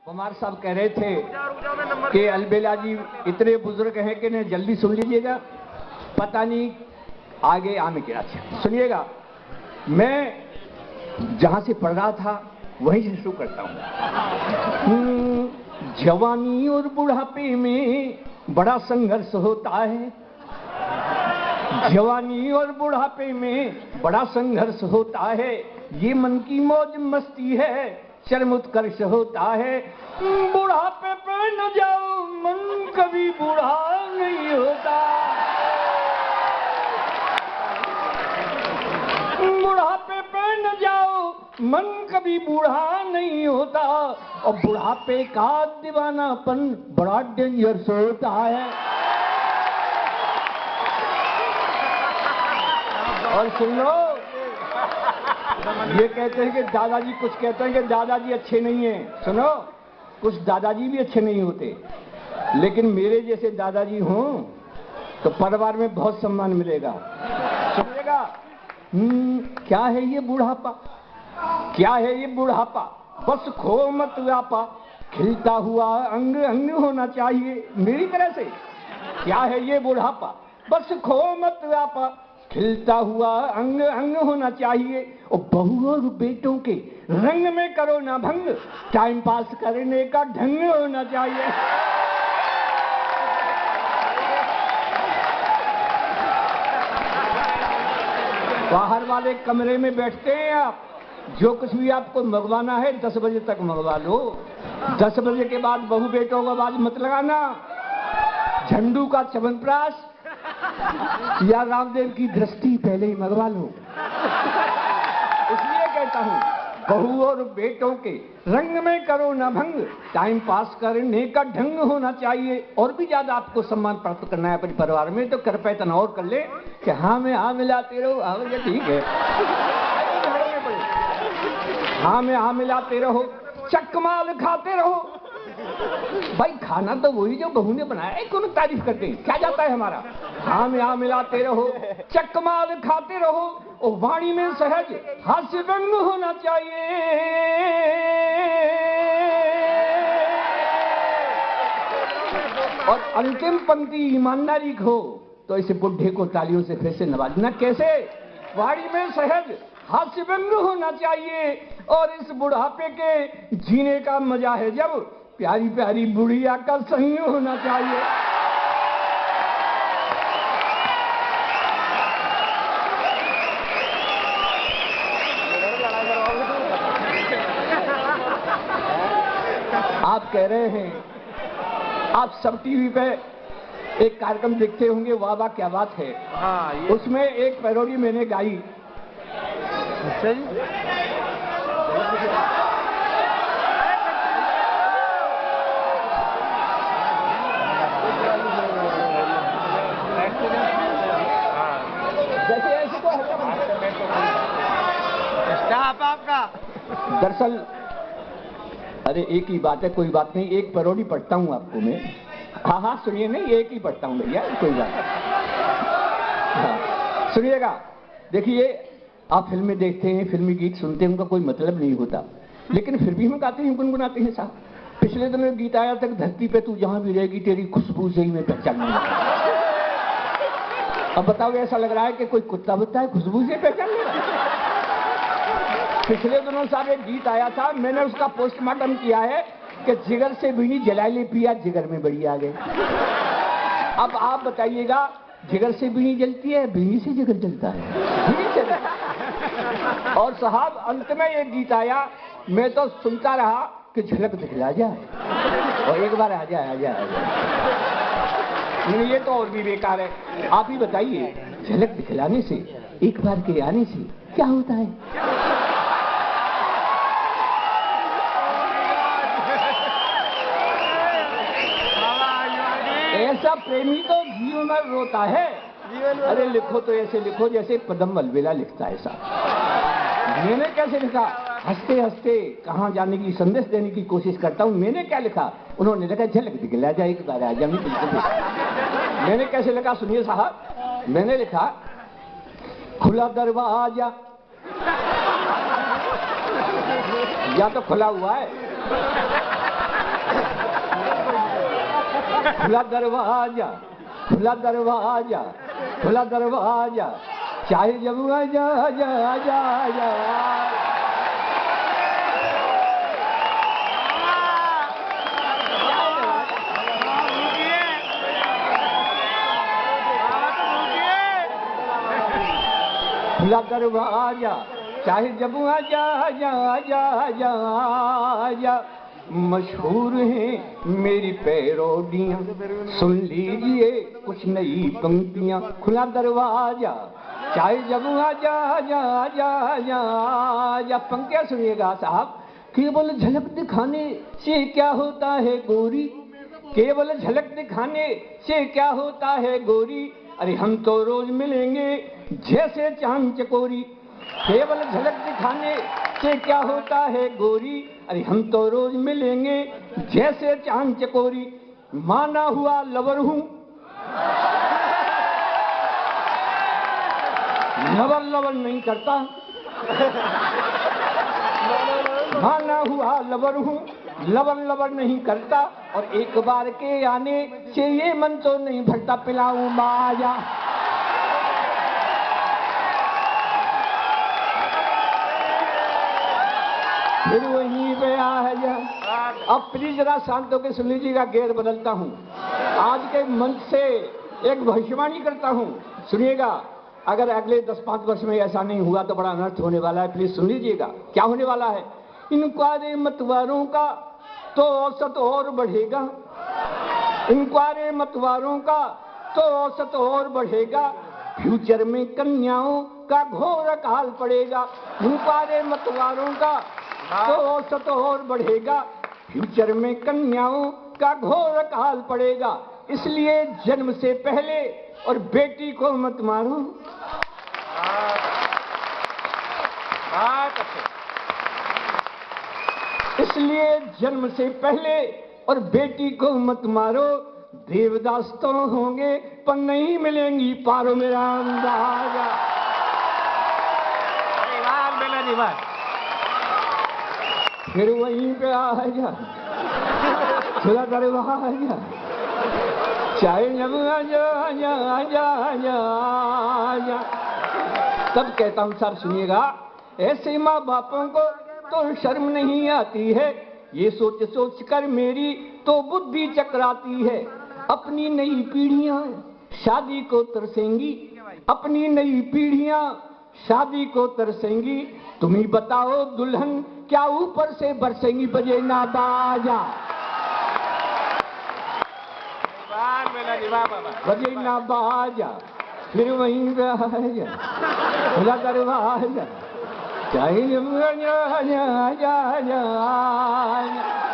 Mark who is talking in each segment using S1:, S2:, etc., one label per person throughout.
S1: कुमार साहब कह रहे थे कि अलबेला जी इतने बुजुर्ग हैं कि नहीं, जल्दी सुन लीजिएगा, पता नहीं आगे आने क्या। सुनिएगा, मैं जहां से पढ़ रहा था वहीं से शुरू करता हूं। जवानी और बुढ़ापे में बड़ा संघर्ष होता है, जवानी और बुढ़ापे में बड़ा संघर्ष होता है, ये मन की मौज मस्ती है, चरम उत्कर्ष होता है। बुढ़ापे पे न जाओ, मन कभी बूढ़ा नहीं होता। बुढ़ापे पे न जाओ, मन कभी बूढ़ा नहीं होता, और बुढ़ापे का दीवानापन बड़ा डेंजरस होता है। और सुन लो, ये कहते हैं कि दादाजी, कुछ कहते हैं कि दादाजी अच्छे नहीं हैं। सुनो, कुछ दादाजी भी अच्छे नहीं होते, लेकिन मेरे जैसे दादाजी हों तो परिवार में बहुत सम्मान मिलेगा। सुनिएगा, क्या है ये बुढ़ापा, क्या है ये बुढ़ापा, बस खो मत व्यापा, खिलता हुआ अंग अंग होना चाहिए मेरी तरह से। क्या है ये बुढ़ापा, बस खो मत व्यापा, खिलता हुआ अंग अंग होना चाहिए, और बहू और बेटों के रंग में करो ना भंग, टाइम पास करने का ढंग होना चाहिए। बाहर वाले कमरे में बैठते हैं आप, जो कुछ भी आपको मंगवाना है 10 बजे तक मंगवा लो। 10 बजे के बाद बहू बेटों को आवाज मत लगाना। झंडू का च्यवनप्राश या रामदेव की दृष्टि पहले ही मंगवा लो। इसलिए कहता हूं, बहू और बेटों के रंग में करो ना भंग, टाइम पास करने का ढंग होना चाहिए। और भी ज्यादा आपको सम्मान प्राप्त करना है अपने परिवार में, तो कृपया इतना और कर ले कि हाँ में हाँ मिलाते रहो। हाँ भैया ठीक है, हाँ में हाँ मिलाते रहो, चकमाल खाते रहो। भाई खाना तो वही जो बहू ने बनाया है, कौन तारीफ करते हैं, क्या जाता है हमारा। हाँ में हाँ मिलाते रहो, चकमाल खाते रहो, और वाणी में सहज हास्य व्यंग होना चाहिए। और अंतिम पंक्ति ईमानदारी हो तो इस बुढ़े को तालियों से फिर से नवाजना। कैसे? वाणी में सहज हास्य व्यंग होना चाहिए, और इस बुढ़ापे के जीने का मजा है जब प्यारी प्यारी बुढ़िया का संग होना चाहिए। आप कह रहे हैं, आप सब टीवी पे एक कार्यक्रम देखते होंगे, वाह वाह क्या बात है। हाँ, उसमें एक पैरोडी मैंने गाई। अच्छा जी, जैसे ऐसे तो स्टाफ आपका। दरअसल अरे एक ही बात है, कोई बात नहीं, एक पैरोडी पढ़ता हूँ आपको मैं। हाँ हाँ सुनिए, नहीं एक ही पढ़ता हूँ भैया, कोई बात। हाँ सुनिएगा, देखिए आप फिल्में देखते हैं, फिल्मी गीत सुनते हैं, उनका कोई मतलब नहीं होता, लेकिन फिर भी हम गाते हैं, गुनगुनाते हैं साहब। पिछले दिनों गीत आया तक, धरती पे तू जहां भी रहेगी तेरी खुशबू से ही मैं पहचानने लगा। अब बताओ, ऐसा लग रहा है कि कोई कुत्ता बुत्ता है खुशबू से पहचान लेगा। पिछले दिनों साहब एक गीत आया था, मैंने उसका पोस्टमार्टम किया है कि जिगर से बीनी जला ले पिया, जिगर में बड़ी आ गई। अब आप बताइएगा, जिगर से बीनी जलती है, बीनी से जिगर जलता है, बीनी से जलता। और साहब अंत में एक गीत आया, मैं तो सुनता रहा कि झलक दिखला जाए, और एक बार आ जाए आ जाए आ जाए। ये तो और भी बेकार है। आप ही बताइए, झलक दिखलाने से, एक बार के आने से क्या होता है? ऐसा प्रेमी तो जीवन में रोता है। अरे लिखो तो ऐसे लिखो जैसे पदम अलबेला लिखता है साहब। मैंने कैसे लिखा? हंसते हंसते कहाँ जाने की संदेश देने की कोशिश करता हूँ। मैंने क्या लिखा? उन्होंने लिखा झलक दिखला जाए, एक बार आ जाए। मैंने कैसे लिखा सुनिए साहब, मैंने लिखा खुला दरवाजा, या तो खुला हुआ है खुला दरवाजा, खुला दरवाजा, खुला दरवाजा, चाहे जब आजा आजा आजा आजा। खुला दरवाजा, चाहे जब आजा आजा आजा आजा आजा। मशहूर हैं मेरी पैरोडियां, सुन लीजिए कुछ नई पंक्तियां। खुला दरवाजा, चाहे जब आजा आजा आजा आजा आजा। पंक्तियां सुनिएगा साहब। केवल झलक दिखाने से क्या होता है गोरी, केवल झलक दिखाने से क्या होता है गोरी। अरे हम तो रोज मिलेंगे जैसे चांद चकोरी। केवल झलक दिखाने से क्या होता है गोरी, अरे हम तो रोज मिलेंगे जैसे चांद चकोरी। माना हुआ लवर हूं, लवर लवर नहीं करता। माना हुआ लवर हूं, लवर लवर नहीं करता। और एक बार के आने से ये मन तो नहीं भरता। पिलाऊं माया, फिर वहीं पे आ जा। अब प्लीज जरा शांत होकर सुन लीजिएगा, गेर बदलता हूँ। आज के मंच से एक भविष्यवाणी करता हूँ, सुनिएगा। अगर अगले 10-5 वर्ष में ऐसा नहीं हुआ तो बड़ा अनर्थ होने वाला है। प्लीज सुन लीजिएगा क्या होने वाला है। इंक्वायरी मतवारों का तो औसत और बढ़ेगा, इंक्वायरी मतवारों का तो औसत और बढ़ेगा। फ्यूचर में कन्याओं का घोर अकाल पड़ेगा। इंक्वायरी मतवारों का तो औसत और बढ़ेगा। फ्यूचर में कन्याओं का घोर अकाल पड़ेगा। इसलिए जन्म से पहले और बेटी को मत मारो। इसलिए जन्म से पहले और बेटी को मत मारो। देवदास तो होंगे पर नहीं मिलेंगी पारो। मेरा अंदाजा। फिर वहीं पे आ जा, खुला दरवाजा, चाहे जब आजा आजा आजा आजा आजा। तब कहता हूँ साहब सुनिएगा, ऐसे माँ बापों को तो शर्म नहीं आती है। ये सोच सोच कर मेरी तो बुद्धि चकराती है। अपनी नई पीढ़ियां शादी को तरसेंगी, अपनी नई पीढ़ियां शादी को तरसेंगी। तुम ही बताओ दुल्हन क्या ऊपर से बरसेंगी। बजे ना बाजा, बजे ना बाजा, फिर वहीं पे आजा, खुला दरवाजा, चाहे जब आजा आजा आजा आजा,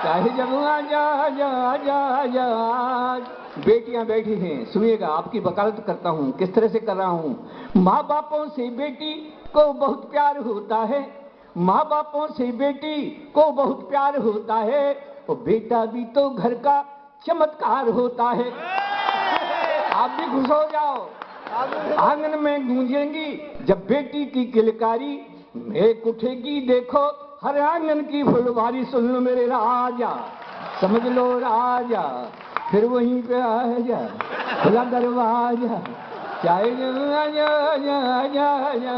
S1: चाहे जब आजा आजा आजा आजा। बेटियां बैठी हैं, सुनिएगा। आपकी वकालत करता हूँ, किस तरह से कर रहा हूँ। माँ बापों से बेटी को बहुत प्यार होता है, माँ बापों से बेटी को बहुत प्यार होता है। और बेटा भी तो घर का चमत्कार होता है। आप भी खुश हो जाओ। आंगन में गूंजेंगी जब बेटी की किलकारी, मेघ उठेगी देखो हर आंगन की फुलवारी। सुन लो मेरे राजा, समझ लो राजा, फिर वहीं पे आ जा, खुला दरवाजा, चाहे आजा आजा आजा आजा।